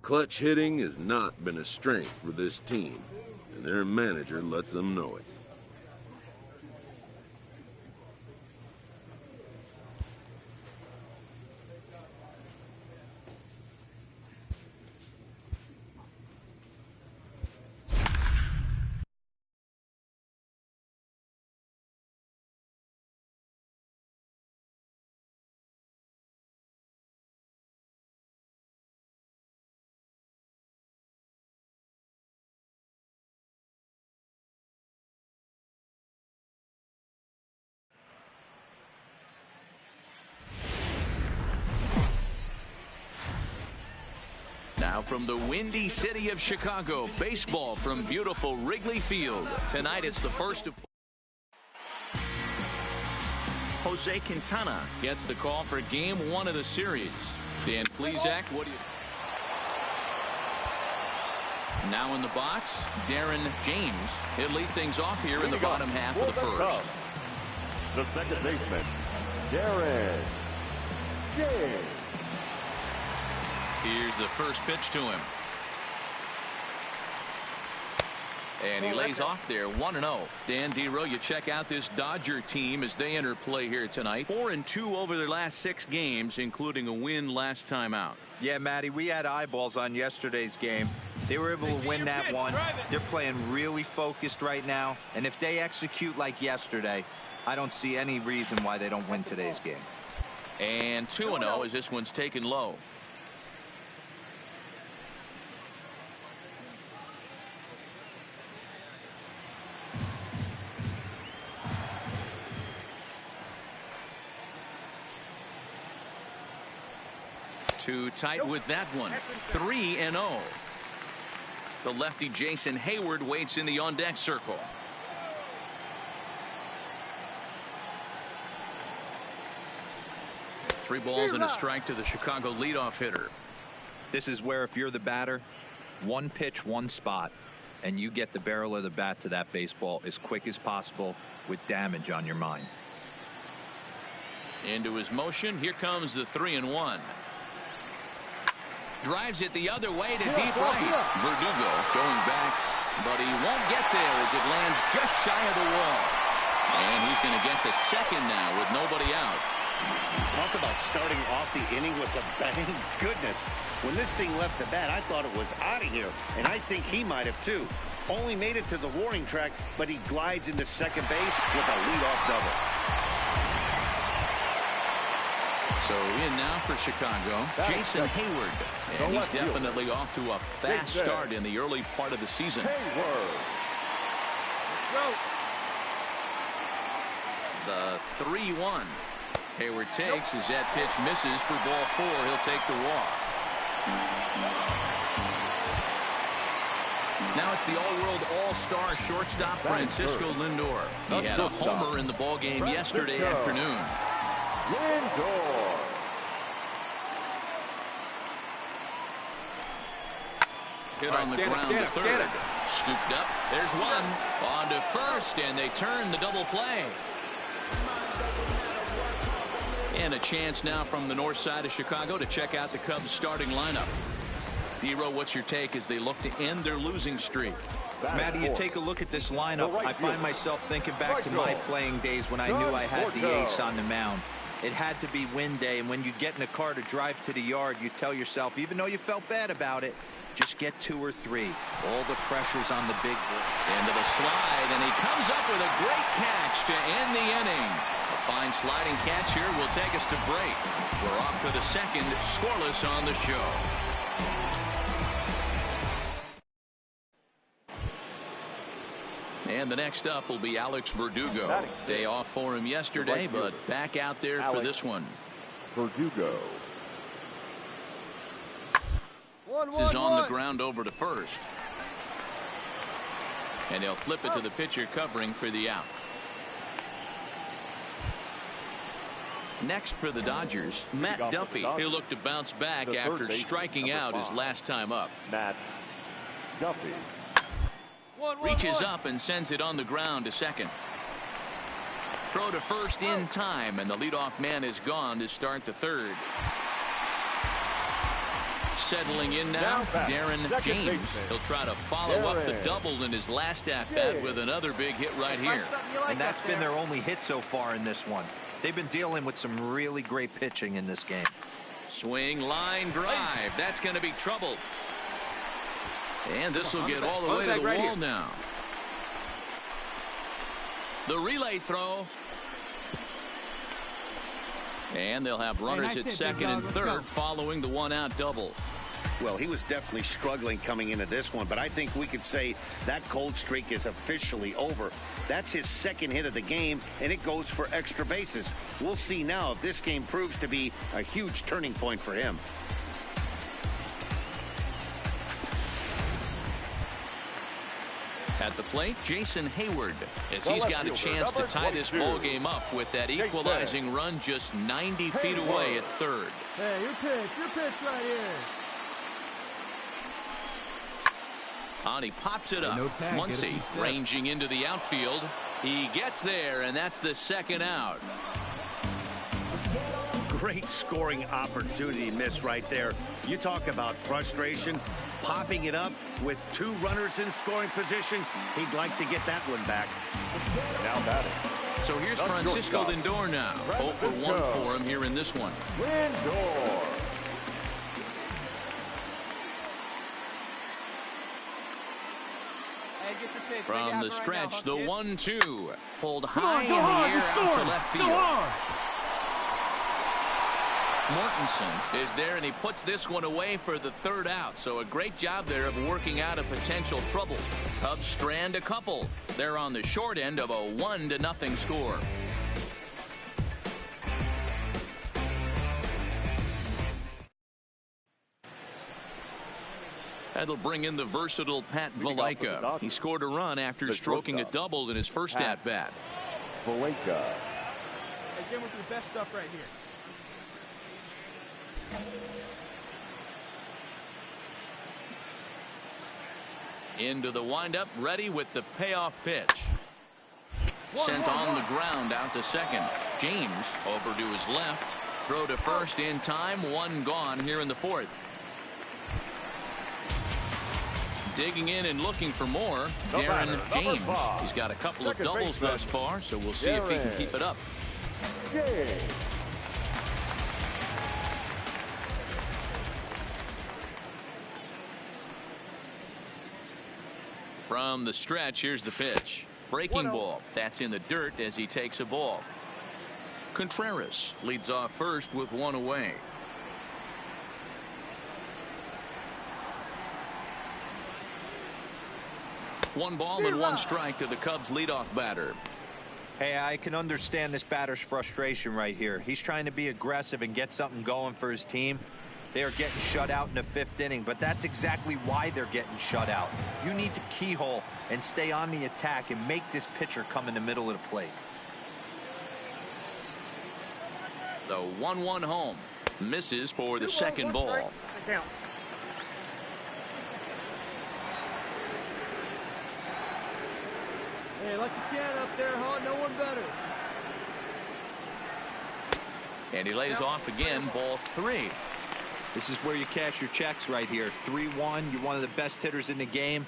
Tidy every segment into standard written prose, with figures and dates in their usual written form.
Clutch hitting has not been a strength for this team, and their manager lets them know it. Now from the windy city of Chicago, baseball from beautiful Wrigley Field. Tonight it's the first of... Jose Quintana gets the call for game 1 of the series. Dan Plesac, what do you... Now in the box, Darren James. He'll lead things off here in the bottom half of the first. The second baseman, Darren James. Here's the first pitch to him. And he lays off there, 1-0. Dan Dero, you check out this Dodger team as they enter play here tonight. 4-2 over their last 6 games, including a win last time out. Yeah, Matty, we had eyeballs on yesterday's game. They were able to win that one. They're playing really focused right now. And if they execute like yesterday, I don't see any reason why they don't win today's game. And 2-0 as this one's taken low. Too tight with that one. 3-0. The lefty Jason Hayward waits in the on-deck circle. Three balls and a strike to the Chicago leadoff hitter. This is where if you're the batter, one pitch, one spot, and you get the barrel of the bat to that baseball as quick as possible with damage on your mind. Into his motion. Here comes the 3-1. Drives it the other way to deep right. Verdugo going back, but he won't get there as it lands just shy of the wall. And he's going to get to second now with nobody out. Talk about starting off the inning with a bang. Goodness, when this thing left the bat, I thought it was out of here, and I think he might have too. Only made it to the warning track, but he glides into second base with a leadoff double. So in now for Chicago, Jason Hayward. And he's definitely off to a fast start in the early part of the season. The 3-1. Hayward takes as that pitch misses for ball 4. He'll take the walk. Now it's the all-world all-star shortstop Francisco Lindor. He had a homer in the ballgame yesterday afternoon. Lindor. Hit on the ground to third. Scooped up. There's one. On to first, and they turn the double play. And a chance now from the north side of Chicago to check out the Cubs starting lineup. Dero, what's your take as they look to end their losing streak? Matty, you take a look at this lineup. I find myself thinking back to my playing days when I knew I had the ace on the mound. It had to be win day, and when you get in a car to drive to the yard, you tell yourself, even though you felt bad about it, just get 2 or 3. All the pressure's on the big boy. Into the slide, and he comes up with a great catch to end the inning. A fine sliding catch here will take us to break. We're off to the second, scoreless on the show. And the next up will be Alex Verdugo. Day off for him yesterday, but back out there for this one. Verdugo. This is on the ground over to first. And he'll flip it to the pitcher covering for the out. Next for the Dodgers, Matt Duffy. He'll look to bounce back after striking out his last time up. Matt Duffy. Reaches up and sends it on the ground to second. Throw to first in time, and the leadoff man is gone to start the third. Settling in now, Darren James. He'll try to follow up the double in his last at-bat with another big hit right here. And that's been their only hit so far in this one. They've been dealing with some really great pitching in this game. Swing, line, drive. That's going to be trouble. And this will get all the way to the wall now. The relay throw. And they'll have runners at second and third following the one-out double. Well, he was definitely struggling coming into this one, but I think we could say that cold streak is officially over. That's his second hit of the game, and it goes for extra bases. We'll see now if this game proves to be a huge turning point for him. At the plate, Jason Hayward, as he's got a chance to tie this ball game up with that equalizing run just 90 feet away at third. Hey, your pitch right here. On he pops it up. Muncy ranging into the outfield. He gets there, and that's the second out. Great scoring opportunity missed right there. You talk about frustration. Popping it up with two runners in scoring position. He'd like to get that one back. Now batting. So here's Francisco Lindor now. 0 for 1 for him here in this one. Lindor. From the stretch, the 1-2. Pulled high in the air out to left field. Mortensen is there, and he puts this one away for the third out. So a great job there of working out a potential trouble. Cubs strand a couple. They're on the short end of a 1-0 score. That'll bring in the versatile Pat Valaika. He scored a run after stroking a double in his first at-bat. Valaika. Hey, Jim, we'll do the best stuff right here. Into the windup, ready with the payoff pitch. Sent on the ground out to second. James over to his left. Throw to first in time. One gone here in the fourth. Digging in and looking for more. Darren James. He's got a couple of doubles thus far, so we'll see if he can keep it up. From the stretch, here's the pitch. Breaking ball. That's in the dirt as he takes a ball. Contreras leads off first with one away. One ball and one strike to the Cubs leadoff batter. Hey, I can understand this batter's frustration right here. He's trying to be aggressive and get something going for his team. They are getting shut out in the fifth inning, but that's exactly why they're getting shut out. You need to keyhole and stay on the attack and make this pitcher come in the middle of the plate. The 1-1 home. Misses for the second ball. Hey, like you can up there, huh? No one better. And he lays off again, ball 3. This is where you cash your checks right here. 3-1. You're one of the best hitters in the game.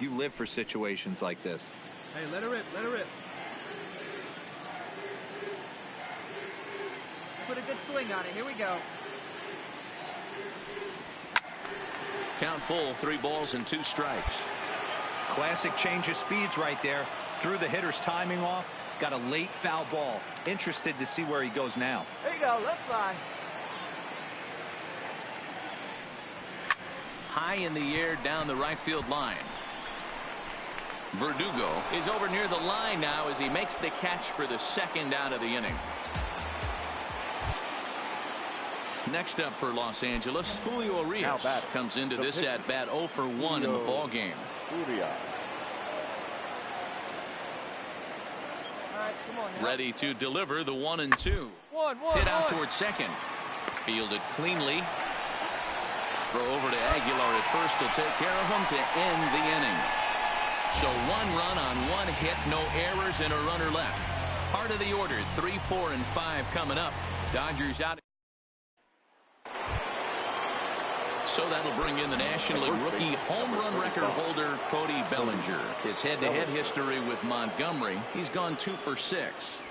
You live for situations like this. Hey, let her rip. Let her rip. Put a good swing on it. Here we go. Count full. 3 balls and 2 strikes. Classic change of speeds right there. Threw the hitter's timing off. Got a late foul ball. Interested to see where he goes now. There you go. Left fly. High in the air down the right field line. Verdugo is over near the line now as he makes the catch for the second out of the inning. Next up for Los Angeles, Julio Rios comes into this at bat 0 for 1 in the ball game. Ready to deliver the 1-2. Hit out towards second. Fielded cleanly. Throw over to Aguilar at first will take care of him to end the inning. So 1 run on 1 hit, no errors, and a runner left. Part of the order, 3, 4, and 5 coming up. Dodgers out. So that'll bring in the National League rookie home run record holder, Cody Bellinger. His head-to-head history with Montgomery, he's gone 2 for 6.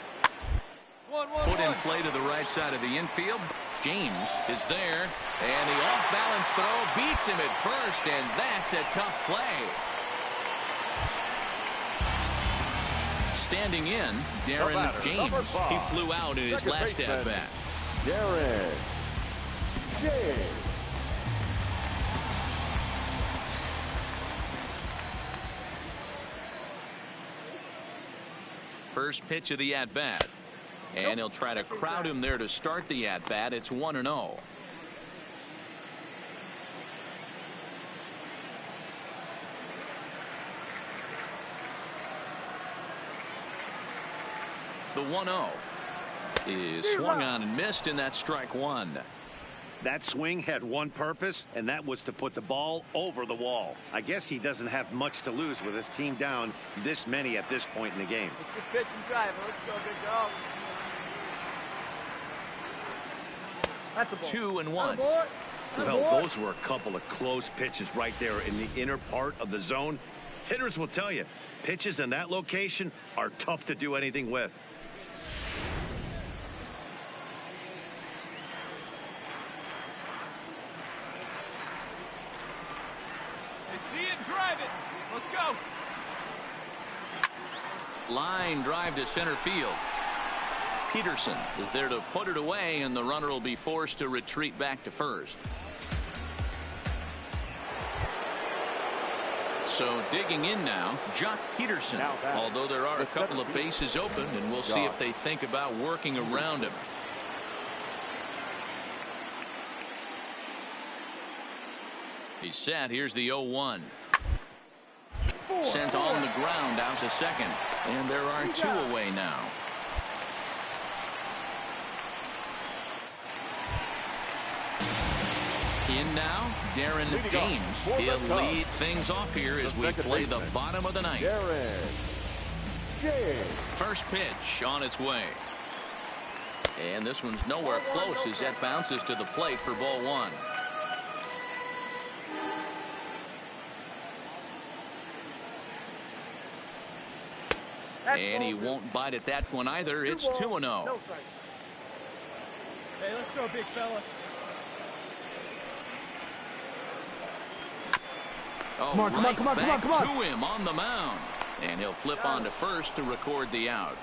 Put in play to the right side of the infield. James is there, and the off-balance throw beats him at first, and that's a tough play. Standing in, Darren James. He flew out in his last at-bat. Darren James. First pitch of the at-bat. And he'll try to crowd him there to start the at-bat. It's 1-0. The 1-0 is swung on and missed, and that's strike one. That swing had one purpose, and that was to put the ball over the wall. I guess he doesn't have much to lose with his team down this many at this point in the game. It's your pitch and drive. Let's go, big dog. That's the ball. 2-1. Well, those were a couple of close pitches right there in the inner part of the zone. Hitters will tell you, pitches in that location are tough to do anything with. See it, drive it. Let's go. Line drive to center field. Peterson is there to put it away, and the runner will be forced to retreat back to first. So digging in now, Jock Peterson. Although there are a couple of bases open, and we'll see if they think about working around him. He's set. Here's the 0-1. Sent on the ground out to second. And there are 2 away now. In now, Darren James. He'll lead things off here as we play the bottom of the ninth. Darren James. First pitch on its way. And this one's nowhere close as that bounces to the plate for ball one. And he won't bite at that one either. It's 2-0. Hey, let's go, big fella. Come on, come on. To him on the mound. And he'll flip on to first to record the out.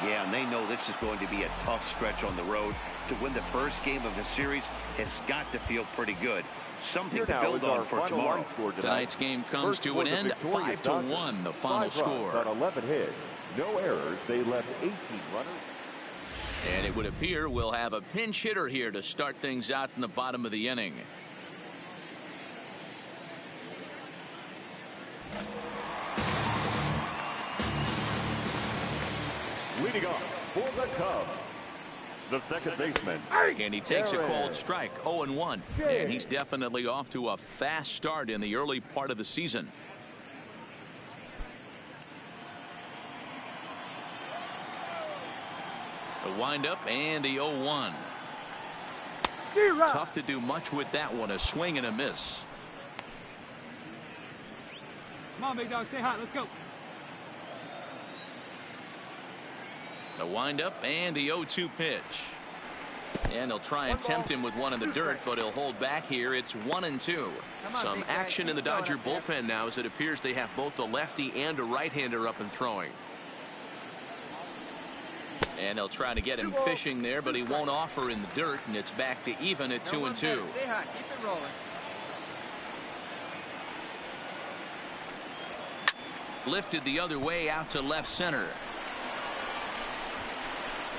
Yeah, and they know this is going to be a tough stretch on the road. To win the first game of the series has got to feel pretty good. Something to build on for tomorrow. Tonight's game comes to an end. 5-1 the final score. On 11 hits, no errors. They left 18 runners. And it would appear we'll have a pinch hitter here to start things out in the bottom of the inning. Leading off for the Cubs, the second baseman. And he takes a cold strike, 0-1. And he's definitely off to a fast start in the early part of the season. The windup and the 0-1. Tough to do much with that one. A swing and a miss. Come on, big dog. Stay hot. Let's go. The windup and the 0-2 pitch. And he'll try and tempt him with one in the dirt, but he'll hold back here. It's 1-2. Some action in the Dodger bullpen now as it appears they have both a lefty and a right-hander up and throwing. And he'll try to get him fishing there, but he won't offer in the dirt, and it's back to even at 2-2. Stay hot. Keep it rolling. Lifted the other way out to left center.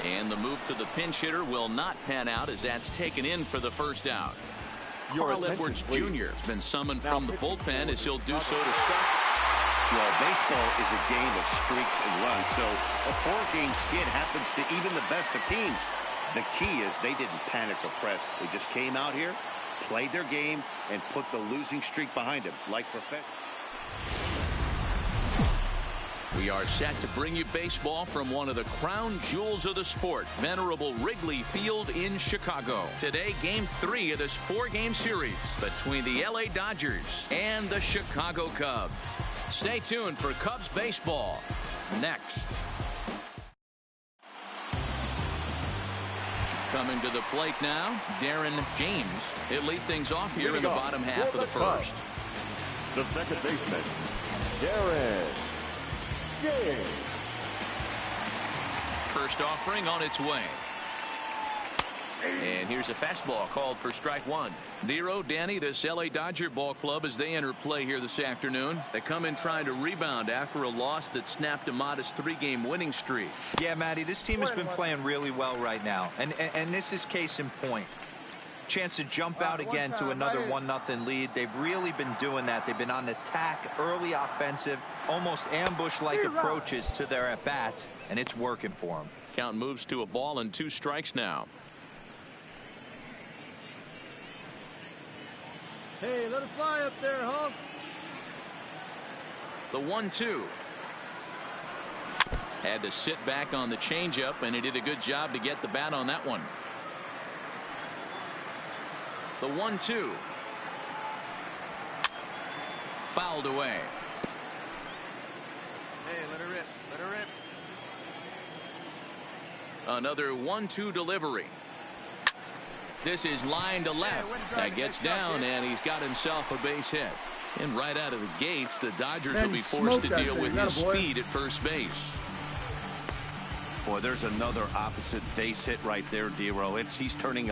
And the move to the pinch hitter will not pan out as that's taken in for the first out. Carl Edwards Jr. has been summoned from the bullpen as he'll do so to start. Well, baseball is a game of streaks and runs, so a 4-game skid happens to even the best of teams. The key is they didn't panic or press. They just came out here, played their game, and put the losing streak behind them, like professionals. We are set to bring you baseball from one of the crown jewels of the sport, venerable Wrigley Field in Chicago. Today, Game 3 of this 4-game series between the LA Dodgers and the Chicago Cubs. Stay tuned for Cubs baseball next. Coming to the plate now, Darren James. He'll lead things off here in the bottom half of the first. The second baseman, Darren James. First offering on its way. And here's a fastball called for strike one. Nero, Danny, this LA Dodger ball club as they enter play here this afternoon. They come in trying to rebound after a loss that snapped a modest 3-game winning streak. Yeah, Matty, this team has been playing really well right now. And this is case in point. Chance to jump out again to another 1-0 lead. They've really been doing that. They've been on attack, early offensive, almost ambush-like approaches to their at-bats, and it's working for them. Count moves to a ball and 2 strikes now. Hey, let it fly up there, Hulk. The 1-2. Had to sit back on the changeup, and he did a good job to get the bat on that one. The 1-2. Fouled away. Hey, let her rip. Let her rip. Another 1-2 delivery. This is line to left. That gets down, and he's got himself a base hit. And right out of the gates, the Dodgers will be forced to deal with his speed at first base. Boy, there's another opposite base hit right there, Dero. He's turning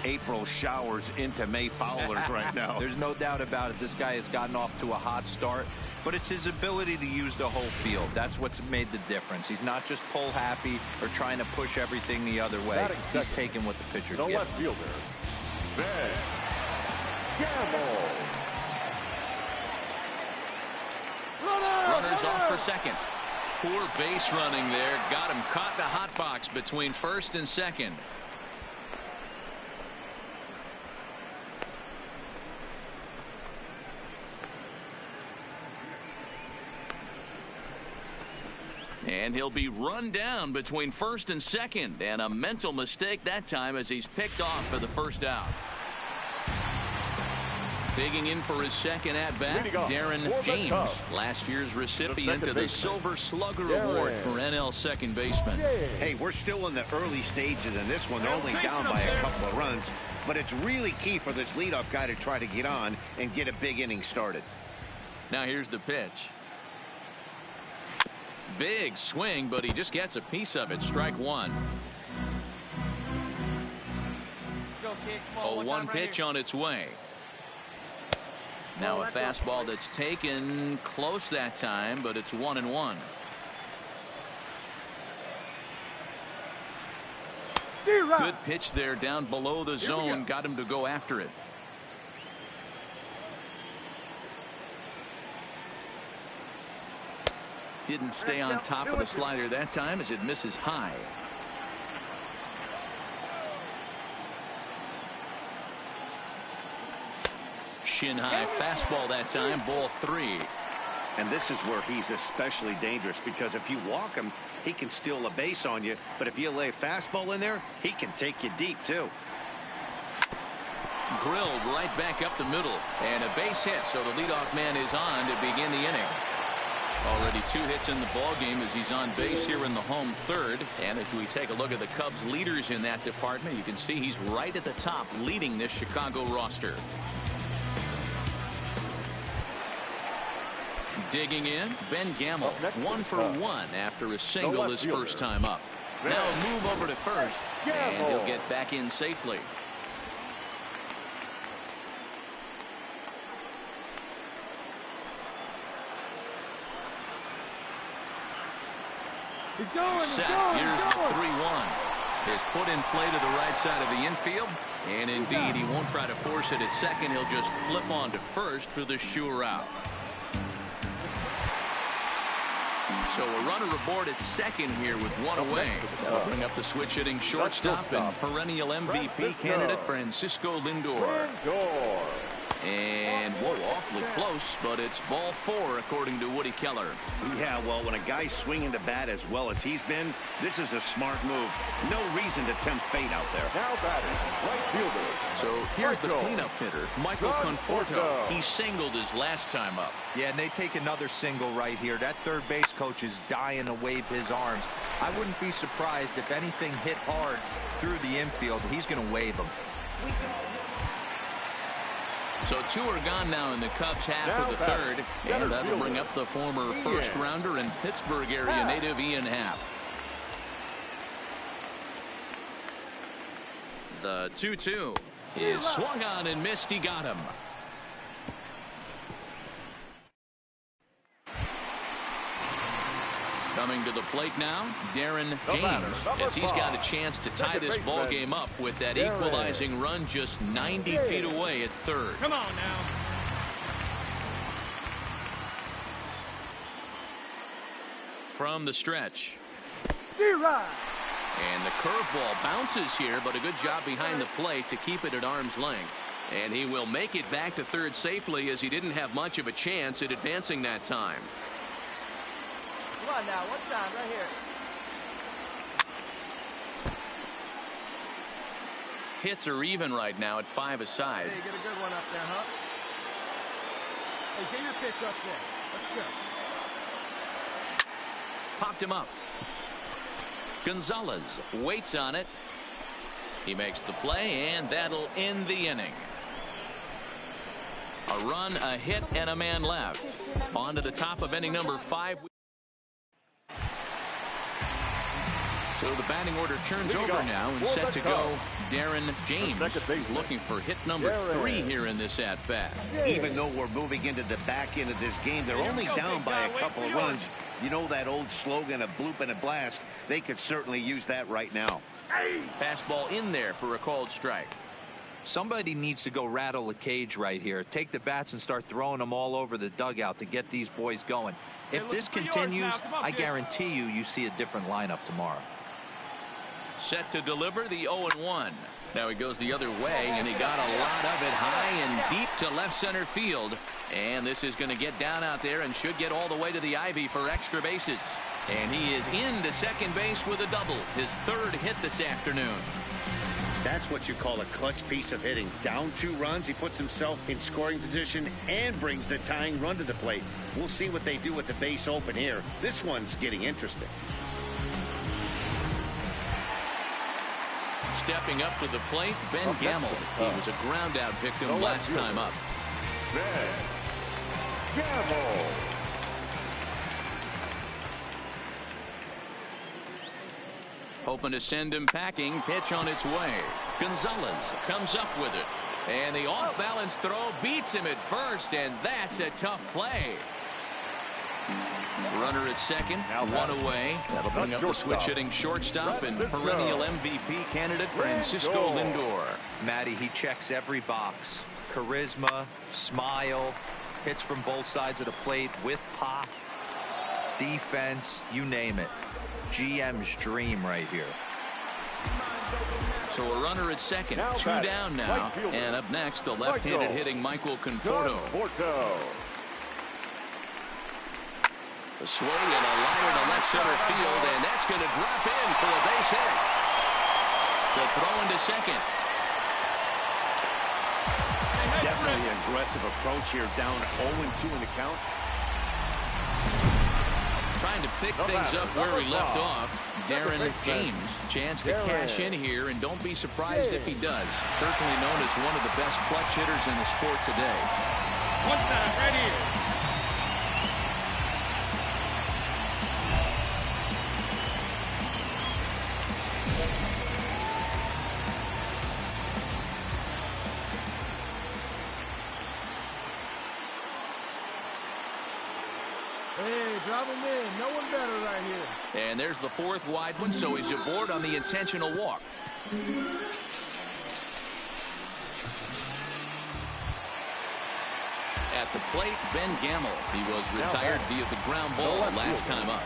April showers into May foulers right now. There's no doubt about it. This guy has gotten off to a hot start, but it's his ability to use the whole field. That's what's made the difference. He's not just pull happy or trying to push everything the other way. He's taking what the pitcher gives. The left fielder, Ben Gamble. Runners off for second. Poor base running there. Got him caught in the hot box between first and second. And he'll be run down between first and second. And a mental mistake that time as he's picked off for the first out. Digging in for his second at-bat, Darren James, last year's recipient of the Silver Slugger Award for NL second baseman. Hey, we're still in the early stages in this one. They're only down by a couple of runs, but it's really key for this leadoff guy to try to get on and get a big inning started. Now here's the pitch. Big swing, but he just gets a piece of it. Strike one. Let's go, kid. Come on, 0-1 pitch on its way. Now a fastball that's taken close that time, but it's 1-1. Good pitch there down below the zone. Got him to go after it. Didn't stay on top of the slider that time as it misses high. Shin high fastball that time, ball 3. And this is where he's especially dangerous, because if you walk him, he can steal a base on you. But if you lay a fastball in there, he can take you deep too. Drilled right back up the middle, and a base hit, so the leadoff man is on to begin the inning. Already 2 hits in the ballgame as he's on base here in the home third. And as we take a look at the Cubs leaders in that department, you can see he's right at the top leading this Chicago roster. Digging in, Ben Gamble, 1 for 1 after a single his first time up. Now a move over to first, and he'll get back in safely. He's going. Set. Here's the 3-1. His foot in play to the right side of the infield, and indeed he won't try to force it at second. He'll just flip on to first for the sure out. So a runner aboard at second here with 1 away. That'll bring up the switch hitting shortstop and perennial MVP candidate Francisco Lindor. And, whoa, awfully close, but it's ball 4, according to Woody Keller. Yeah, well, when a guy's swinging the bat as well as he's been, this is a smart move. No reason to tempt fate out there. Now batting, right fielder. So here's the cleanup hitter, Michael Conforto. He singled his last time up. Yeah, and they take another single right here. That third base coach is dying to wave his arms. I wouldn't be surprised if anything hit hard through the infield. He's going to wave them. So 2 are gone now in the Cubs half of the third, and that'll bring up the former first-rounder and Pittsburgh area native Ian Happ. The 2-2 is swung on and missed. He got him. Coming to the plate now, Darren James, as he's got a chance to tie this ball game up with that equalizing run just 90 feet away at third. Come on now. From the stretch. And the curveball bounces here, but a good job behind the plate to keep it at arm's length. And he will make it back to third safely, as he didn't have much of a chance at advancing that time. Come on now, one time right here. Hits are even right now at 5 aside. Hey, get a good one up there, huh? Hey, get your pitch up there. Let's go. Popped him up. Gonzalez waits on it. He makes the play, and that'll end the inning. A run, a hit, and a man left. On to the top of inning number 5. So the batting order turns over now, and set to go Darren James. He's looking for hit number 3 here in this at-bat. Even though we're moving into the back end of this game, they're only down by a couple of runs. You know that old slogan, a bloop and a blast? They could certainly use that right now. Fastball in there for a called strike. Somebody needs to go rattle a cage right here. Take the bats and start throwing them all over the dugout to get these boys going. If this continues, I guarantee you see a different lineup tomorrow. Set to deliver the 0-1. Now he goes the other way, and he got a lot of it high and deep to left center field. And this is going to get down out there and should get all the way to the ivy for extra bases. And he is into second base with a double, his 3rd hit this afternoon. That's what you call a clutch piece of hitting. Down 2 runs, he puts himself in scoring position and brings the tying run to the plate. We'll see what they do with the base open here. This one's getting interesting. Stepping up to the plate, Ben Gamble. He was a ground-out victim last time up. Ben Gamble. Hoping to send him packing. Pitch on its way. Gonzalez comes up with it. And the off-balance throw beats him at first, and that's a tough play. Runner at second, 1 away. That'll bring up the switch-hitting shortstop and perennial MVP candidate Francisco Lindor. Matty, he checks every box. Charisma, smile, hits from both sides of the plate with pop, defense, you name it. GM's dream right here. So a runner at second, 2 down now. And up next, the left-handed hitting Michael Conforto. A swing and a liner to left center field, and that's going to drop in for a base hit. The throw into second. Definitely an aggressive approach here, down 0-2 in the count. Trying to pick things up where he left off. Darren James, chance to cash in here, and don't be surprised if he does. Certainly known as one of the best clutch hitters in the sport today. One time, right here. Hey, drop him in. No one better right here. And there's the 4th wide one, so he's aboard on the intentional walk. At the plate, Ben Gamble. He was retired via the ground ball last time up.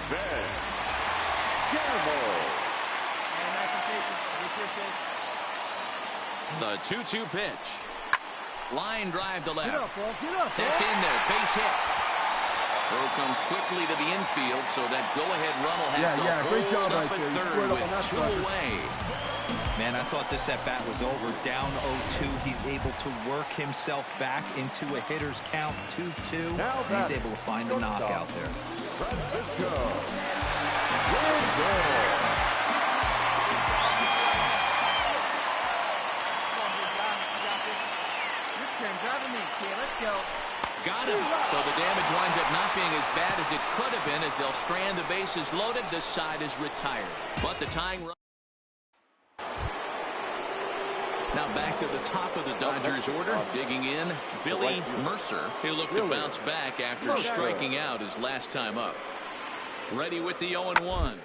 Ben Gamble. The 2-2 pitch. Line drive to left. Get up, Paul. Get up, Paul. That's in there. Base hit. Throw comes quickly to the infield, so that go-ahead run will have to great hold job up right at there. third with 2 away. Man, I thought this at-bat was over. Down 0-2. He's able to work himself back into a hitter's count 2-2. He's able to find a knockout there. Francisco. Driving me, kid. Let's go. Got him. So the damage winds up not being as bad as it could have been as they'll strand the bases loaded. This side is retired. But the tying run. Now back to the top of the Dodgers order. Digging in, Billy Mercer. He'll look to bounce back after striking out his last time up. Ready with the 0-1.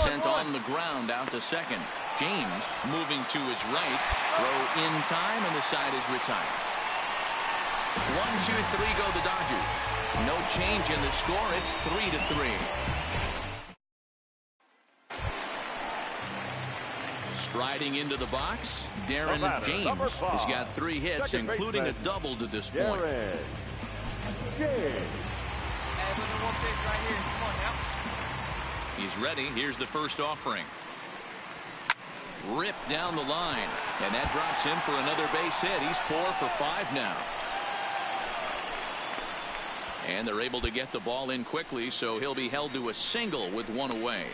Sent on the ground out to second. James moving to his right. Throw in time, and the side is retired. 1-2-3 go the Dodgers. No change in the score. It's 3-3. Striding into the box, Darren James has got 3 hits, including a double to this point. He's ready. Here's the first offering. Ripped down the line, and that drops him for another base hit. He's 4 for 5 now. And they're able to get the ball in quickly, so he'll be held to a single with 1 away.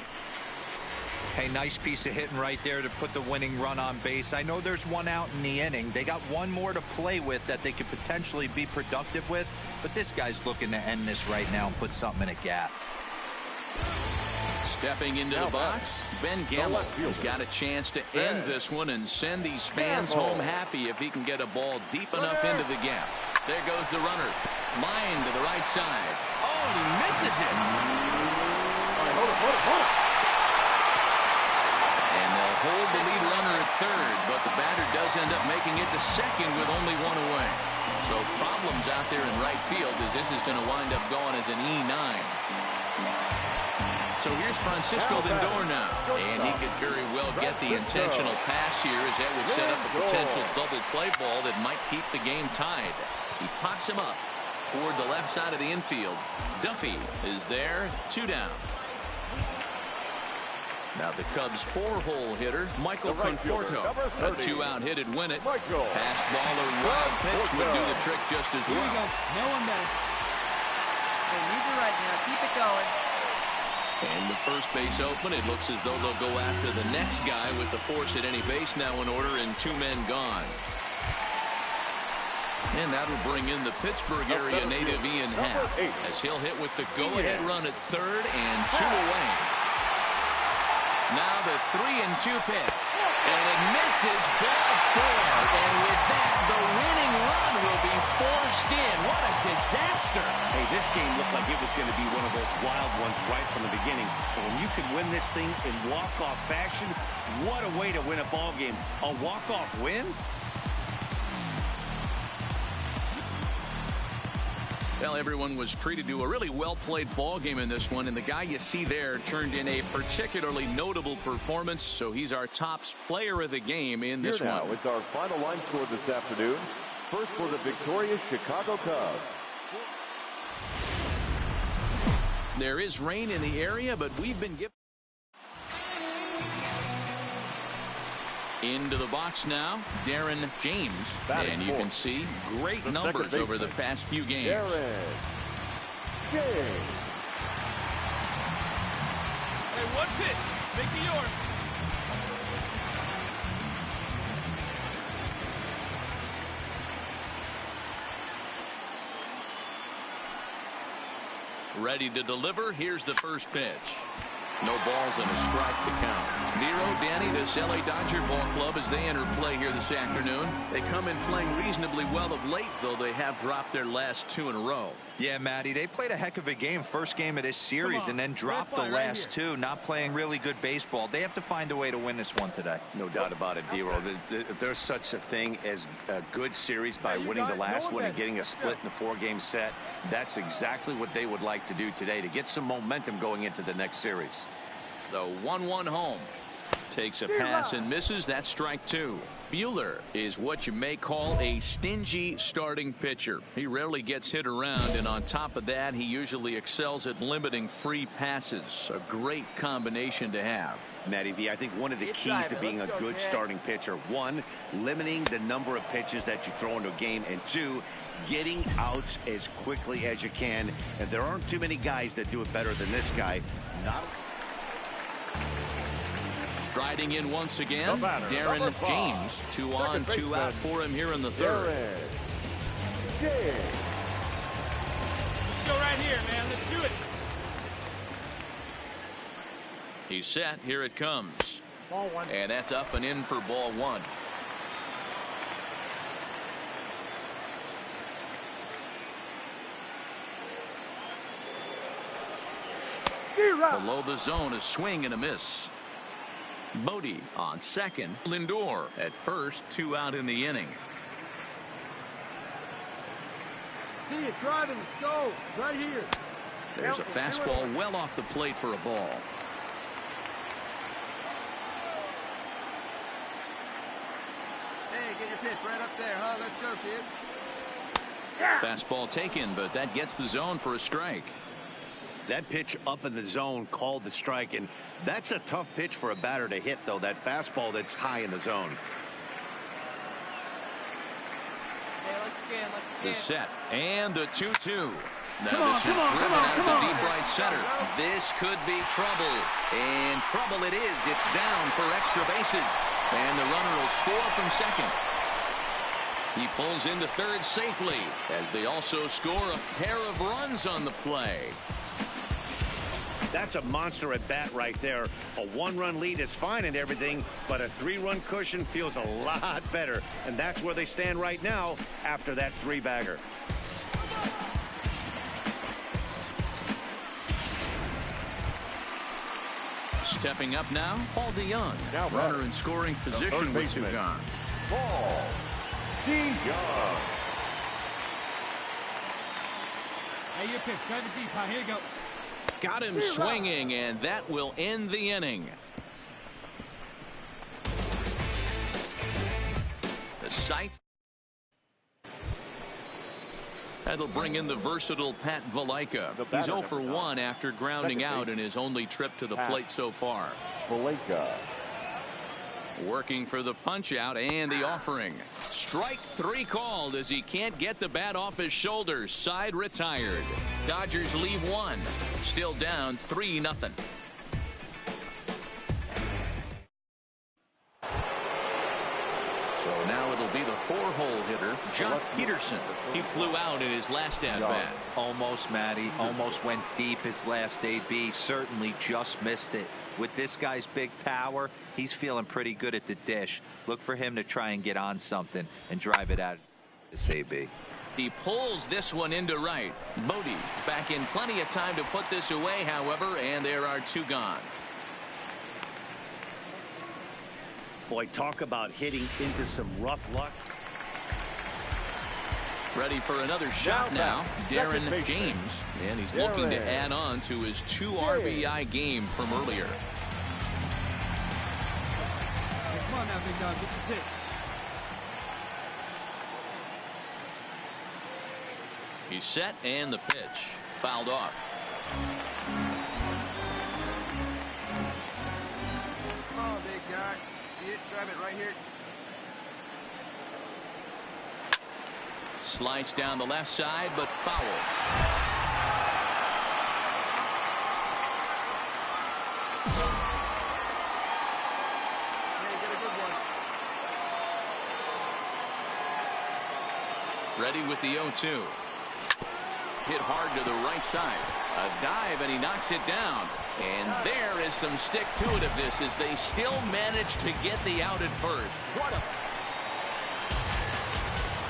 Hey, nice piece of hitting right there to put the winning run on base. I know there's 1 out in the inning. They got 1 more to play with that they could potentially be productive with, but this guy's looking to end this right now and put something in a gap. Stepping into the box, Ben Gamble has got a chance to end this one and send these fans home happy if he can get a ball deep enough into the gap. There goes the runner. Line to the right side. Oh, he misses it. And they'll hold the lead runner at third, but the batter does end up making it to second with only 1 away. So problems out there in right field as this is going to wind up going as an E9. So here's Francisco Lindor now, and he could very well get the intentional pass here as that would set up a potential double play ball that might keep the game tied. He pops him up toward the left side of the infield. Duffy is there, 2 down. Now the Cubs 4-hole hitter, Michael Conforto. A 2-out hit would win it. Pass ball or wild pitch would do the trick just as well. Here we go. No one better. Hey, leave it right now. Keep it going. And the first base open. It looks as though they'll go after the next guy with the force at any base now in order and 2 men gone. And that'll bring in the Pittsburgh area native Ian Happ as he'll hit with the go-ahead run at third and 2 away. Now the 3-2 pitch. And it misses ball 4. And with that, the winning run will be forced in. What a disaster. Hey, this game looked like it was going to be one of those wild ones right from the beginning. And when you can win this thing in walk-off fashion, what a way to win a ball game. A walk-off win? Well, everyone was treated to a really well-played ball game in this one, and the guy you see there turned in a particularly notable performance, so he's our top player of the game in this one. Here now is our final line score this afternoon. First for the victorious Chicago Cubs. There is rain in the area, but we've been given. Into the box now, Darren James. And you can see great numbers over the past few games. Darren James. Hey, 1 pitch. Make it yours. Ready to deliver. Here's the first pitch. No balls and a strike to count. Nero, Danny, this LA Dodger ball club as they enter play here this afternoon. They come in playing reasonably well of late, though they have dropped their last 2 in a row. Yeah, Matty, they played a heck of a game first game of this series and then dropped the last 2, not playing really good baseball. They have to find a way to win this one today. No doubt about it, Dero. There's such a thing as a good series by winning the last one and getting a split in the 4-game set. That's exactly what they would like to do today to get some momentum going into the next series. The 1-1 home. Takes a pass and misses. That's strike two. Buehler is what you may call a stingy starting pitcher. He rarely gets hit around, and on top of that, he usually excels at limiting free passes. A great combination to have. Matty V, I think one of the keys to being a good starting pitcher, one, limiting the number of pitches that you throw into a game, and two, getting outs as quickly as you can. And there aren't too many guys that do it better than this guy. Striding in once again, Darren James. 2 on, 2 out for him here in the third. Go right here, man. Let's do it. He's set. Here it comes. Ball one. And that's up and in for ball one. Below the zone, a swing and a miss. Bodie on second. Lindor at first. 2 out in the inning. See it driving. Let's go. Right here. There's a fastball well off the plate for a ball. Hey, get your pitch right up there, huh? Let's go, kid. Fastball taken, but that gets the zone for a strike. That pitch up in the zone called the strike, and that's a tough pitch for a batter to hit, though, that fastball that's high in the zone. The set and the 2-2. Now this is driven out to deep right center. This could be trouble, and trouble it is. It's down for extra bases, and the runner will score from second. He pulls into third safely as they also score a pair of runs on the play. That's a monster at bat right there. A 1-run lead is fine and everything, but a 3-run cushion feels a lot better. And that's where they stand right now after that 3-bagger. Stepping up now, Paul DeYoung. Runner in scoring position with 2 gone. Paul DeYoung. Hey, your pitch. Drive it deep, huh? Here you go. Got him swinging, and that will end the inning. The sight. That'll bring in the versatile Pat Valaika. He's 0 for 1 after grounding out in his only trip to the plate so far. Valaika. Working for the punch out and the offering. Strike 3 called as he can't get the bat off his shoulders. Side retired. Dodgers leave 1. Still down 3-0. So now it'll be the 4-hole hitter, John Peterson. He flew out in his last at-bat. Almost, Matty. Almost went deep his last AB. Certainly just missed it. With this guy's big power, he's feeling pretty good at the dish. Look for him to try and get on something and drive it out this AB. He pulls this one into right. Bodie back in plenty of time to put this away, however, and there are 2 gone. Boy, talk about hitting into some rough luck. Ready for another shot now, Darren James, and he's looking to add on to his 2 RBI game from earlier. Hey, come on now, big dog. Get your pitch. He's set, and the pitch fouled off. Come on, big guy. See it? Drive it right here. Slice down the left side, but foul. Hey, get a good one. Ready with the 0-2. Hit hard to the right side. A dive, and he knocks it down. And there is some stick to it of this as they still manage to get the out at first. What a...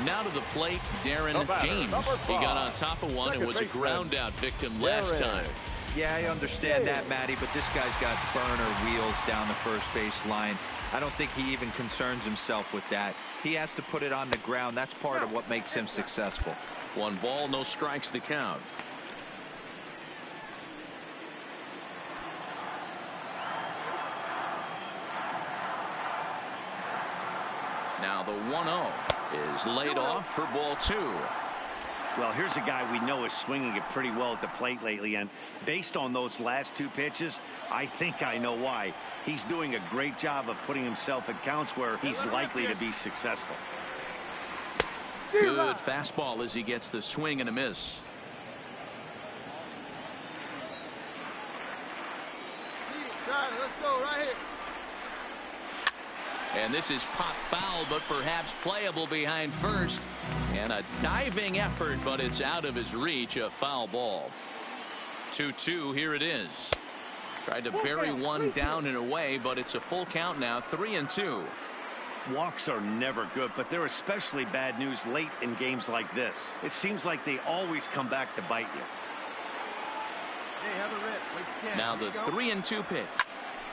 Now to the plate, Darren James. He got on top of one and was a ground out victim last time. Yeah, I understand that, Matty, but this guy's got burner wheels down the first base line. I don't think he even concerns himself with that. He has to put it on the ground. That's part of what makes him successful. 1 ball, no strikes to count. Now the 1-0 is laid off for ball 2. Well, here's a guy we know is swinging it pretty well at the plate lately, and based on those last 2 pitches, I think I know why. He's doing a great job of putting himself in counts where he's likely to be successful. Good fastball as he gets the swing and a miss. Let's go right here. And this is pop foul, but perhaps playable behind first. And a diving effort, but it's out of his reach. A foul ball. 2-2. Here it is. Tried to bury one down and away, but it's a full count now. 3-2. Walks are never good, but they're especially bad news late in games like this. It seems like they always come back to bite you. Hey, have a rip. Now the 3-2 pitch.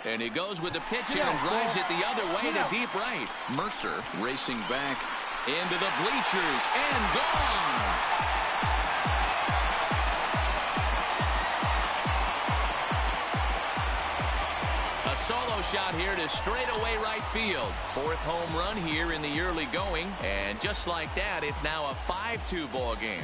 And he goes with the pitch and drives it the other way to deep right. Mercer racing back into the bleachers and gone. A solo shot here to straightaway right field. 4th home run here in the early going. And just like that, it's now a 5-2 ball game.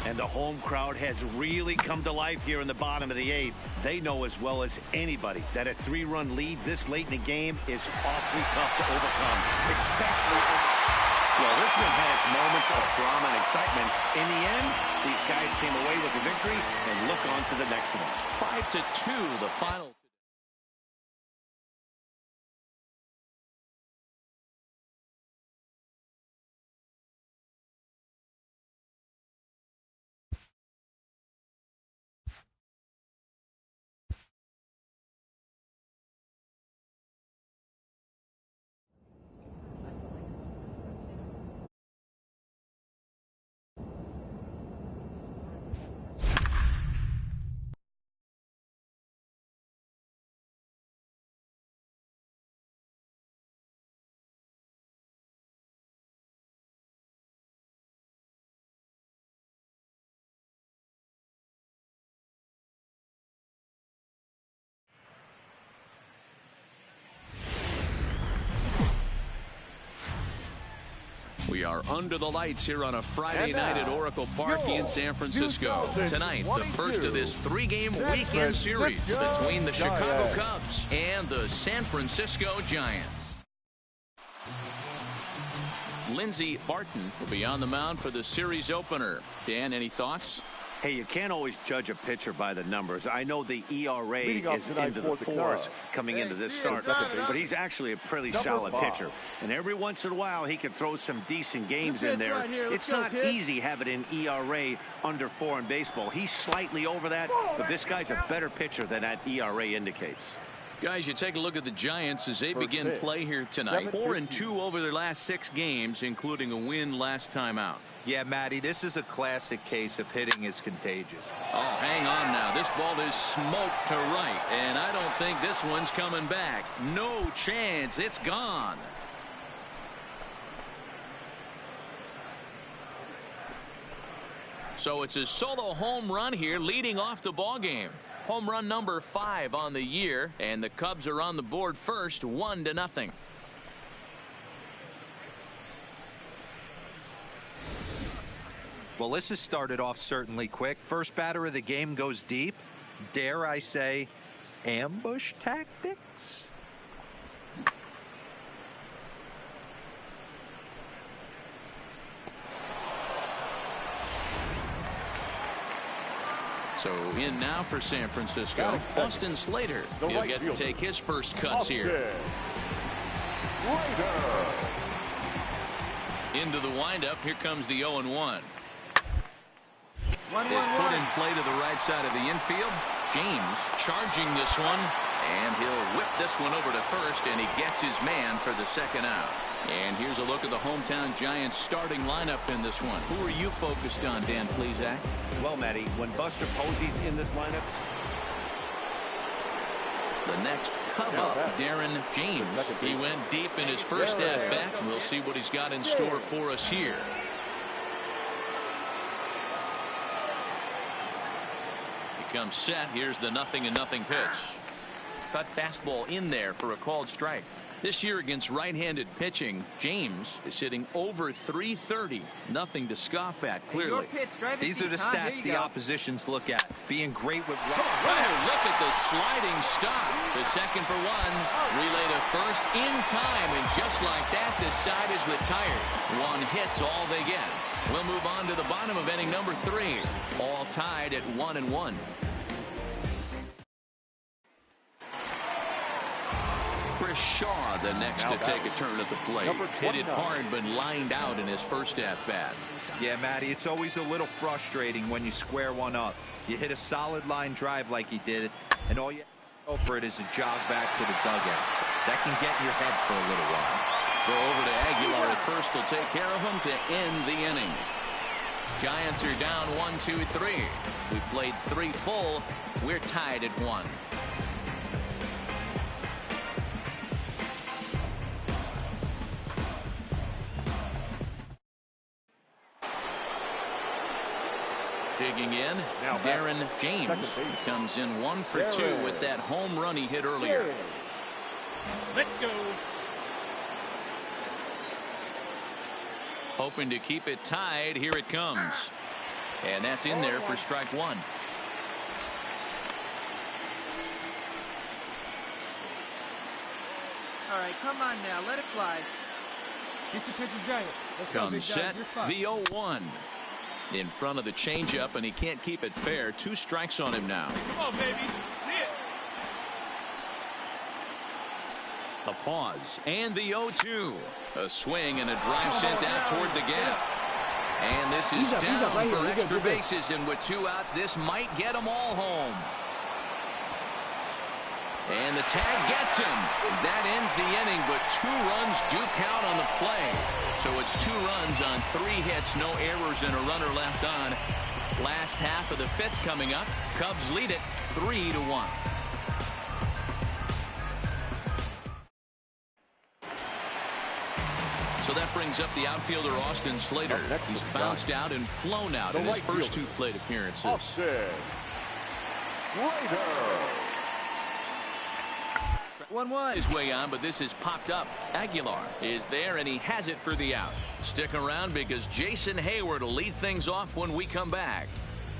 And the home crowd has really come to life here in the bottom of the 8th. They know as well as anybody that a 3-run lead this late in the game is awfully tough to overcome, especially. Well, this one had its moments of drama and excitement. In the end, these guys came away with the victory and look on to the next one. 5-2, the final. We are under the lights here on a Friday night at Oracle Park in San Francisco. Tonight, the first of this 3-game weekend series between the Chicago Cubs and the San Francisco Giants. Lindsey Barton will be on the mound for the series opener. Dan, any thoughts? Hey, you can't always judge a pitcher by the numbers. I know the ERA is into the 4s coming into this start, but he's actually a pretty solid pitcher. And every once in a while, he can throw some decent games in there. It's not easy having an ERA under 4 in baseball. He's slightly over that, but this guy's a better pitcher than that ERA indicates. Guys, you take a look at the Giants as they begin play here tonight. 4-2 over their last 6 games, including a win last time out. Yeah, Matty, this is a classic case of hitting is contagious. Oh, hang on now. This ball is smoked to right, and I don't think this one's coming back. No chance. It's gone. So it's a solo home run here leading off the ball game. Home run number 5 on the year, and the Cubs are on the board first, 1-0. Well, this has started off certainly quick. First batter of the game goes deep. Dare I say, ambush tactics? So in now for San Francisco, Austin Slater. He'll get to take his first cuts here. Into the windup. Here comes the 0-1. Is put in play to the right side of the infield. James charging this one, and he'll whip this one over to first, and he gets his man for the second out. And here's a look at the hometown Giants starting lineup in this one. Who are you focused on, Dan Plesac? Well, Matty, when Buster Posey's in this lineup. The next Cub up, Darren James. He went deep in his first at bat. We'll see what he's got in store for us here. comes set. Here's the 0-0 pitch. Cut fastball in there for a called strike. This year against right-handed pitching, James is hitting over 330. Nothing to scoff at, clearly. These are the stats the oppositions look at. Being great with right. Oh, look at the sliding stop. The second for one. Relay to first in time. And just like that, this side is retired. One hit's all they get. We'll move on to the bottom of inning number 3. All tied at 1-1. Chris Shaw, the next to take a turn at the plate. Hit it hard, but lined out in his first at-bat. Yeah, Matty, it's always a little frustrating when you square one up. You hit a solid line drive like he did, and all you go for it is a jog back to the dugout. That can get in your head for a little while. Throw over to Aguilar at first will take care of him to end the inning. Giants are down 1-2-3. We played 3 full. We're tied at 1. Digging in, Darren James comes in 1 for 2 with that home run he hit earlier. Let's go. Hoping to keep it tied. Here it comes. And that's in there for strike 1. All right, come on now. Let it fly. Get your pitcher, Giant. Let's go, Comes set, the 0-1. In front of the changeup, and he can't keep it fair. 2 strikes on him now. Come on, baby. See it. A pause, and the 0-2. A swing and a drive sent out toward the gap. And this is down right for here. extra bases, and with 2 outs, this might get them all home. And the tag gets him. That ends the inning, but 2 runs do count on the play. So it's 2 runs on 3 hits, no errors, and a runner left on. Last half of the 5th coming up. Cubs lead it 3-1. So that brings up the outfielder Austin Slater. He's bounced out and flown out in his first 2 plate appearances. Austin Slater. 1-1. His way on, but this is popped up. Aguilar is there, and he has it for the out. Stick around because Jason Hayward will lead things off when we come back.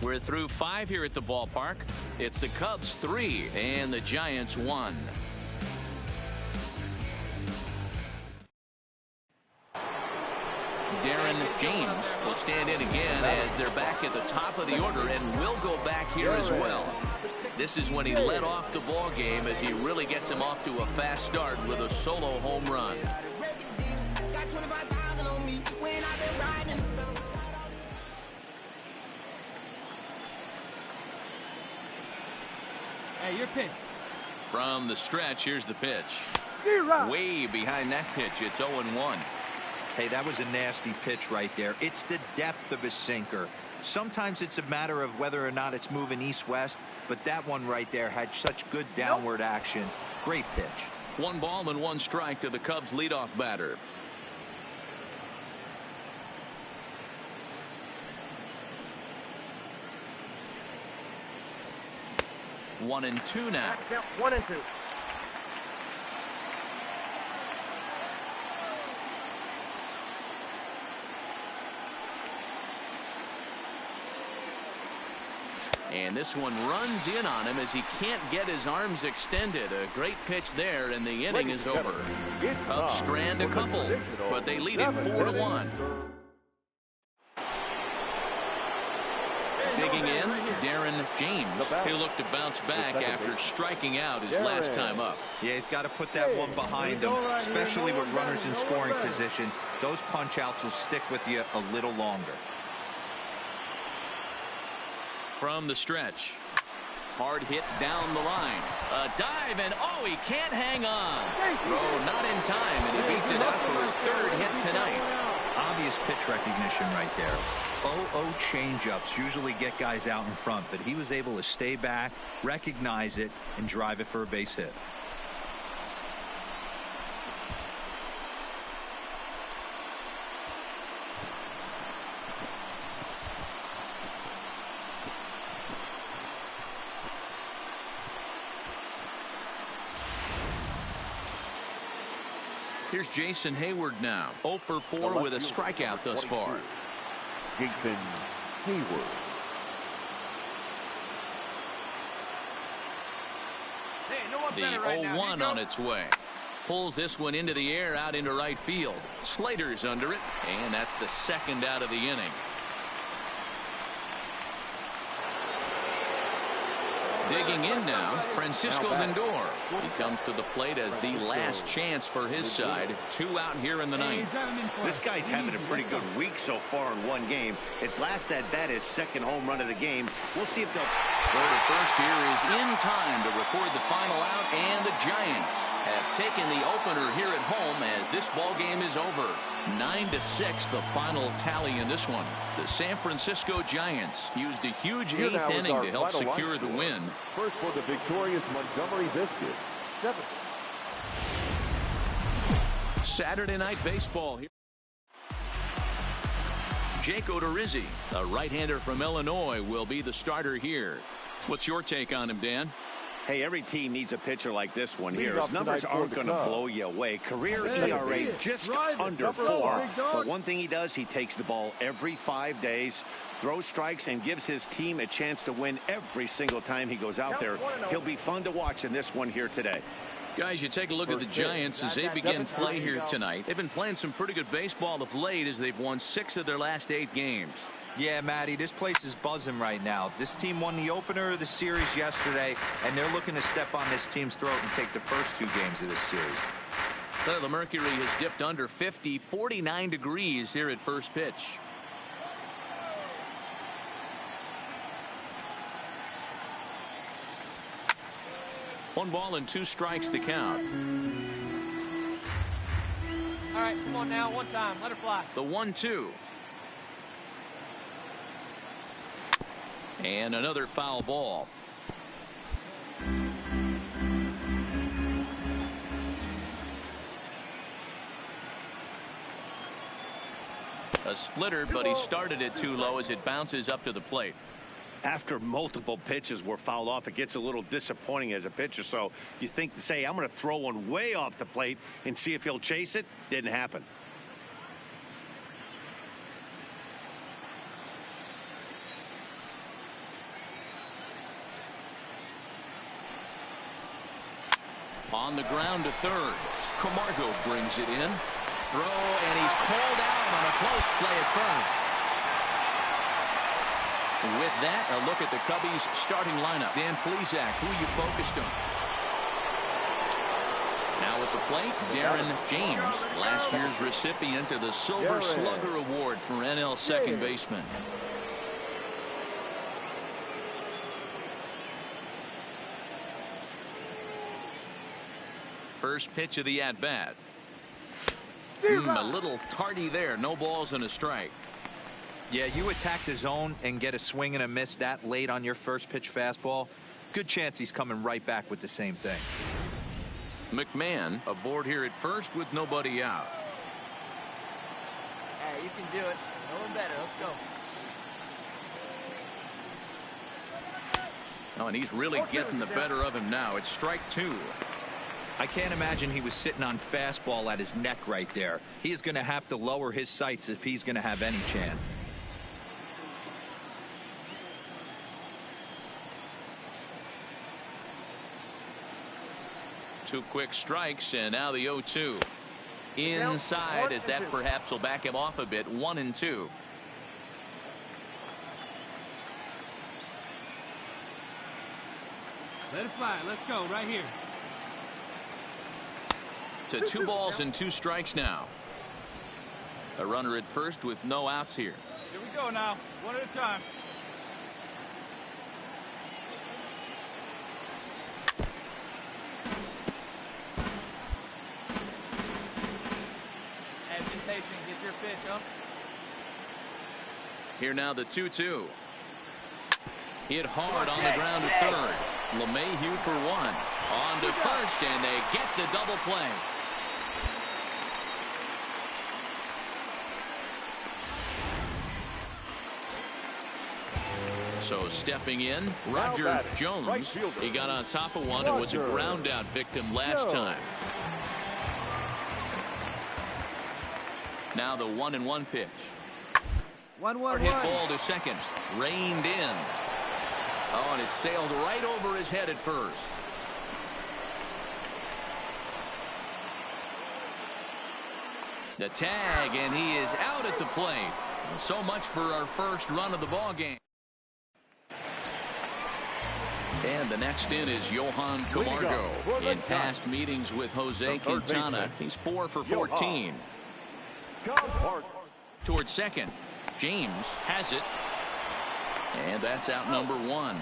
We're through 5 here at the ballpark. It's the Cubs 3 and the Giants 1. Darren James will stand in again as they're back at the top of the order, and will go back here as well. This is when he led off the ball game, as he really gets him off to a fast start with a solo home run. Hey, your pitch. From the stretch, here's the pitch. Way behind that pitch, it's 0-1. Hey, that was a nasty pitch right there. It's the depth of his sinker. Sometimes it's a matter of whether or not it's moving east-west, but that one right there had such good downward action. Great pitch. 1 ball and 1 strike to the Cubs leadoff batter. One and two now. 1 and 2. And this one runs in on him as he can't get his arms extended. A great pitch there, and the inning is over. Cubs strand a couple, but they lead it 4-1. Digging in, Darren James. He'll look to bounce back after striking out his last time up. Yeah, he's got to put that one behind him, especially with runners in scoring position. Those punch-outs will stick with you a little longer. From the stretch. Hard hit down the line. A dive, and oh, he can't hang on. Throw not in time, and he beats it out for his 3rd hit tonight. Obvious pitch recognition right there. 0-0 changeups usually get guys out in front, but he was able to stay back, recognize it, and drive it for a base hit. Here's Jason Hayward now. 0 for 4 with a strikeout thus far. Jason Hayward. Hey, no one The better right now. 0-1 on its way. Pulls this one into the air, out into right field. Slater's under it, and that's the second out of the inning. Digging in now, Francisco Lindor. He comes to the plate as the last chance for his side. 2 out here in the ninth. This guy's having a pretty good week so far in one game. His last at bat is second home run of the game. We'll see if they'll. Third at first here is in time to record the final out, and the Giants have taken the opener here at home as this ball game is over. 9-6 the final tally in this one. The San Francisco Giants used a huge 8th inning to help secure the win. First for the victorious Montgomery Biscuits. 7. Saturday night baseball here. Jake Odorizzi, a right-hander from Illinois, will be the starter here. What's your take on him, Dan? Hey, every team needs a pitcher like this one here. His numbers aren't going to blow you away. Career ERA just under 4. But one thing he does, he takes the ball every 5 days, throws strikes, and gives his team a chance to win every single time he goes out there. He'll be fun to watch in this one here today. Guys, you take a look at the Giants as they begin play here tonight. They've been playing some pretty good baseball of late as they've won 6 of their last 8 games. Yeah, Matty, this place is buzzing right now. This team won the opener of the series yesterday, and they're looking to step on this team's throat and take the first 2 games of this series. The mercury has dipped under 50, 49 degrees here at first pitch. One ball and 2 strikes to count. All right, come on now, one time, let her fly. The 1-2. And another foul ball. A splitter, but he started it too low as it bounces up to the plate. After multiple pitches were fouled off, it gets a little disappointing as a pitcher. So you think, say, I'm going to throw one way off the plate and see if he'll chase it. Didn't happen. On the ground to third. Camargo brings it in. Throw, and he's called out on a close play at first. With that, a look at the Cubbies' starting lineup. Dan Plesac, who you focused on? Now at the plate, Darren James, last year's recipient of the Silver Slugger Award for NL second baseman. First pitch of the at-bat. A little tardy there. No balls and a strike. Yeah, you attack the zone and get a swing and a miss that late on your first pitch fastball. Good chance he's coming right back with the same thing. McMahon aboard here at first with nobody out. Hey, you can do it. No one better. Let's go. Oh, and he's really getting the better of him now. It's strike 2. I can't imagine he was sitting on fastball at his neck right there. He is going to have to lower his sights if he's going to have any chance. Two quick strikes, and now the 0-2. Inside, as that perhaps will back him off a bit. 1-2. Let it fly. Let's go right here. To 2 balls and 2 strikes now. A runner at first with no outs here. Here we go now. One at a time. Have been patient. Get your pitch, huh? Here now the 2-2. Hit hard on the ground to third. LeMahieu for 1. On to first, and they get the double play. So stepping in, Roger Jones. He got on top of one and was a ground out victim last time. Now the 1-1 pitch. 1-1-1. Hit ball to second. Reined in. Oh, and it sailed right over his head at first. The tag, and he is out at the plate. So much for our first run of the ball game. And the next in is Johan Camargo. In past meetings with Jose Quintana, he's 4 for 14. Towards second. James has it. And that's out number 1.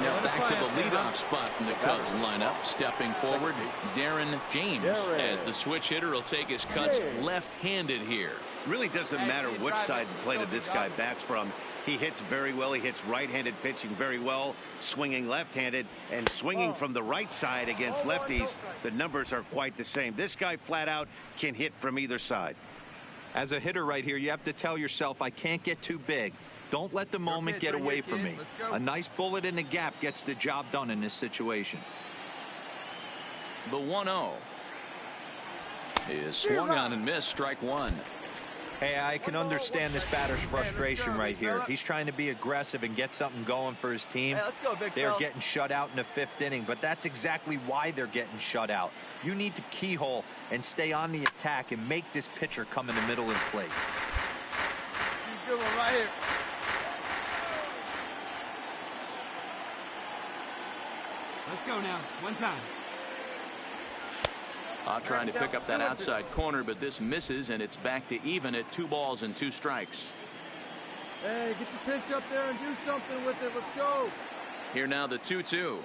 Now back to the leadoff spot in the Cubs lineup. Stepping forward, Darren James, as the switch hitter will take his cuts left-handed here. Really doesn't matter which side of the plate of this guy bats from. He hits very well. He hits right-handed pitching very well, swinging left-handed, and swinging from the right side against lefties. The numbers are quite the same. This guy flat out can hit from either side. As a hitter right here, you have to tell yourself, I can't get too big. Don't let the moment get away from me. A nice bullet in the gap gets the job done in this situation. The 1-0 is swung on and missed. Strike 1. Hey, I can understand this batter's frustration right here. He's trying to be aggressive and get something going for his team. Hey, let's go, big They're fella. getting shut out in the 5th inning, but that's exactly why they're getting shut out. You need to keyhole and stay on the attack and make this pitcher come in the middle of the plate. Good one right here. Let's go now. One time. Trying to pick up that outside corner, but this misses, and it's back to even at 2 balls and 2 strikes. Hey, get your pitch up there and do something with it. Let's go. Here now the 2-2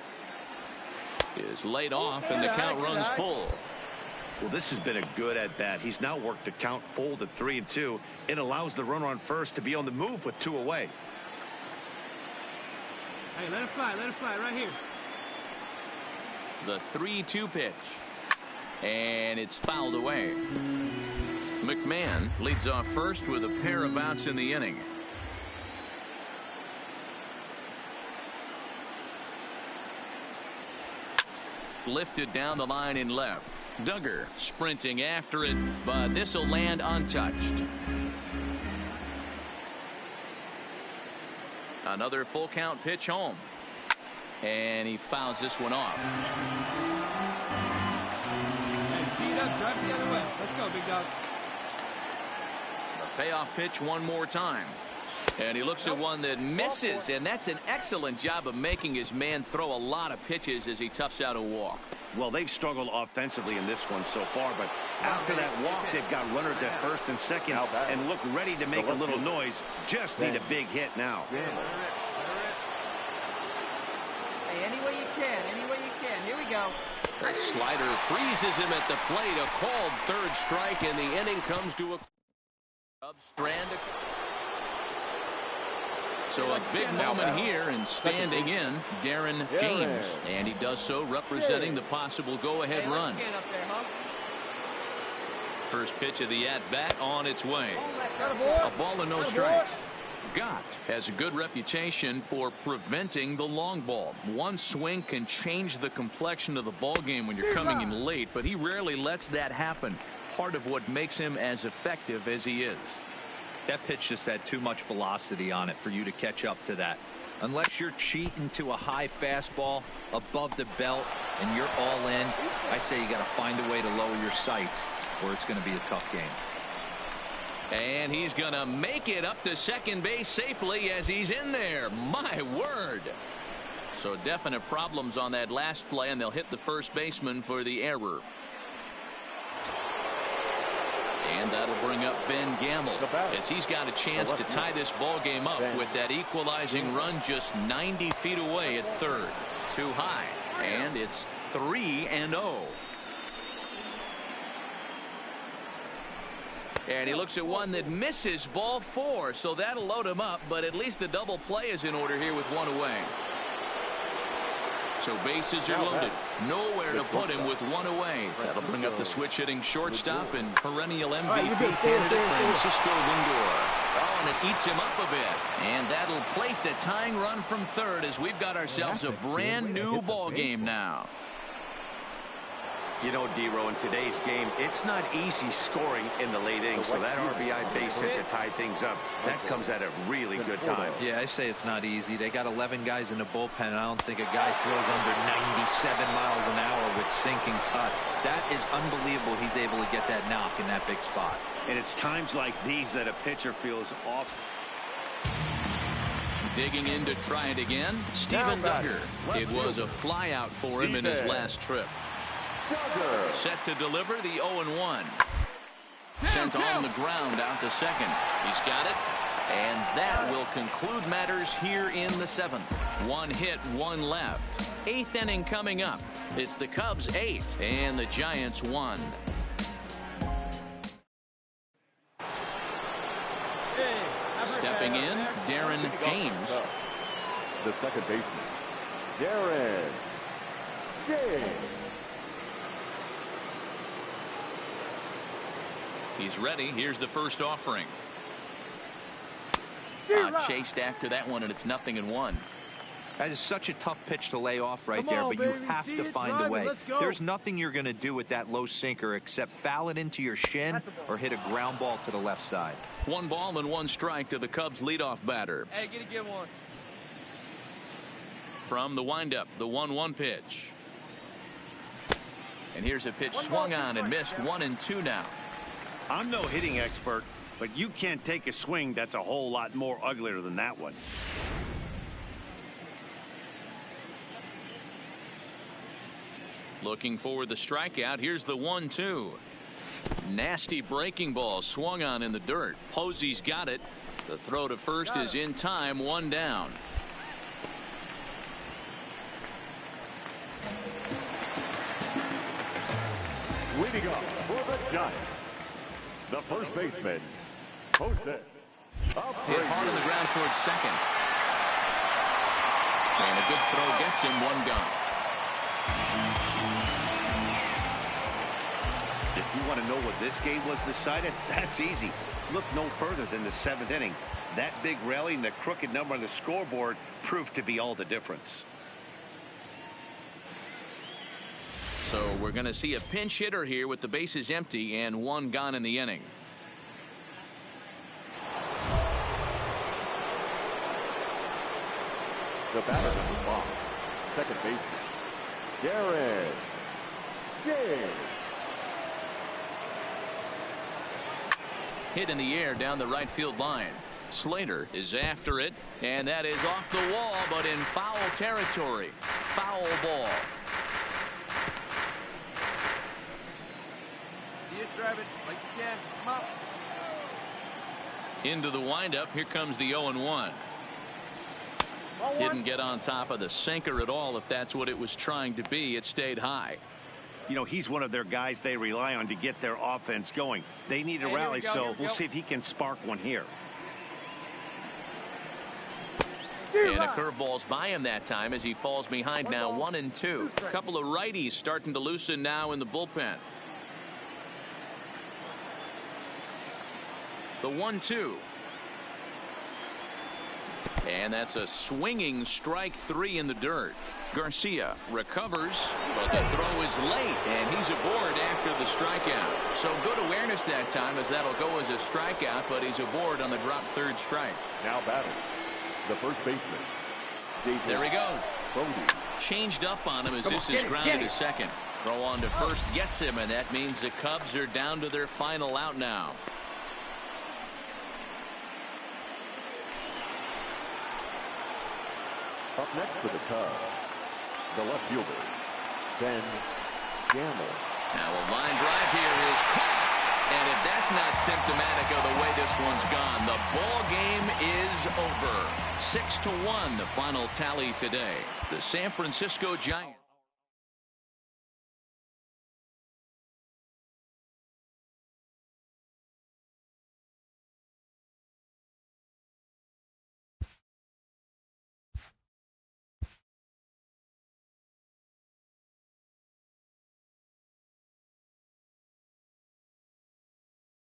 is laid off, and the count runs full. Well, this has been a good at-bat. He's now worked the count full to 3-2. It allows the runner on first to be on the move with 2 away. Hey, let it fly right here. The 3-2 pitch, and it's fouled away. McMahon leads off first with a pair of outs in the inning. Lifted down the line in left. Duggar sprinting after it, but this will land untouched. Another full count pitch home, and he fouls this one off. Hey, tee it up, drive the other way. Let's go, big dog. The payoff pitch one more time, and he looks at one that misses, and that's an excellent job of making his man throw a lot of pitches as he toughs out a walk. Well, they've struggled offensively in this one so far, but after that walk, they've got runners at first and second and look ready to make a little noise. Just need a big hit now. Hey, any way you can, any way you can. Here we go. The slider freezes him at the plate. A called 3rd strike, and the inning comes to a strand. So a big moment here, and standing in, Darren James. And he does so representing the possible go-ahead run. First pitch of the at-bat on its way. A ball and no strikes. Gott has a good reputation for preventing the long ball. One swing can change the complexion of the ball game when you're coming in late, but he rarely lets that happen. Part of what makes him as effective as he is. That pitch just had too much velocity on it for you to catch up to that. Unless you're cheating to a high fastball above the belt and you're all in, I say you got to find a way to lower your sights, or it's going to be a tough game. And he's going to make it up to second base safely as he's in there. My word. So definite problems on that last play, and they'll hit the first baseman for the error. And that'll bring up Ben Gamble as he's got a chance to tie this ball game up with that equalizing run just 90 feet away at 3rd. Too high, and it's 3-0. And he looks at one that misses, ball 4, so that'll load him up, but at least the double play is in order here with 1 away. So bases are loaded. Nowhere to put him with 1 away. That'll bring up the switch-hitting shortstop and perennial MVP candidate Francisco Lindor. Oh, and it eats him up a bit. And that'll plate the tying run from 3rd as we've got ourselves a brand new ball game now. You know, D-Row, in today's game, it's not easy scoring in the late innings, so that RBI base hit to tie things up, that comes at a really good time. Yeah, I say it's not easy. They got 11 guys in the bullpen, and I don't think a guy throws under 97 miles an hour with sinking cut. That is unbelievable he's able to get that knock in that big spot. And it's times like these that a pitcher feels off. Digging in to try it again, Steven Duggar. It was a flyout for him in his last trip. Set to deliver the 0-1. Sent on the ground out to second. He's got it. And that will conclude matters here in the 7th. 1 hit, 1 left. 8th inning coming up. It's the Cubs 8 and the Giants 1. Stepping in, Darren James. The second baseman, Darren James. He's ready. Here's the first offering. Chased after that one, and it's 0-1. That is such a tough pitch to lay off right there, but you have to find a way. There's nothing you're going to do with that low sinker except foul it into your shin or hit a ground ball to the left side. 1 ball and 1 strike to the Cubs leadoff batter. Hey, get one. From the windup, the 1-1 pitch. And here's a pitch swung on and missed. 1-2 now. I'm no hitting expert, but you can't take a swing that's a whole lot more uglier than that one. Looking for the strikeout. Here's the 1-2. Nasty breaking ball swung on in the dirt. Posey's got it. The throw to first is in time. 1 down. Leading up for the Giants, the first baseman, Jose. Hit hard on the ground towards second. And a good throw gets him 1 gun. If you want to know what this game was decided, that's easy. Look no further than the 7th inning. That big rally and the crooked number on the scoreboard proved to be all the difference. So we're going to see a pinch hitter here with the bases empty and 1 gone in the inning. The batter, number 5, second baseman, Darren James. Hit in the air down the right field line. Slater is after it, and that is off the wall, but in foul territory. Foul ball. See it, drive it like you can. Come up. Into the windup. Here comes the 0-1. Didn't get on top of the sinker at all. If that's what it was trying to be, it stayed high. You know, he's one of their guys they rely on to get their offense going. They need a rally, so we'll see if he can spark one here. And a curveball's by him that time as he falls behind now. 1-2. A couple of righties starting to loosen now in the bullpen. The 1-2. And that's a swinging strike 3 in the dirt. Garcia recovers, but the throw is late, and he's aboard after the strikeout. So good awareness that time, as that'll go as a strikeout, but he's aboard on the drop 3rd strike. Now batting, the first baseman, there he goes. Changed up on him as this is grounded to second. Throw on to first gets him, and that means the Cubs are down to their final out now. Up next for the Cubs, the left fielder, Ben Gamble. Now a line drive here is caught. And if that's not symptomatic of the way this one's gone, the ball game is over. 6-1 the final tally today. The San Francisco Giants.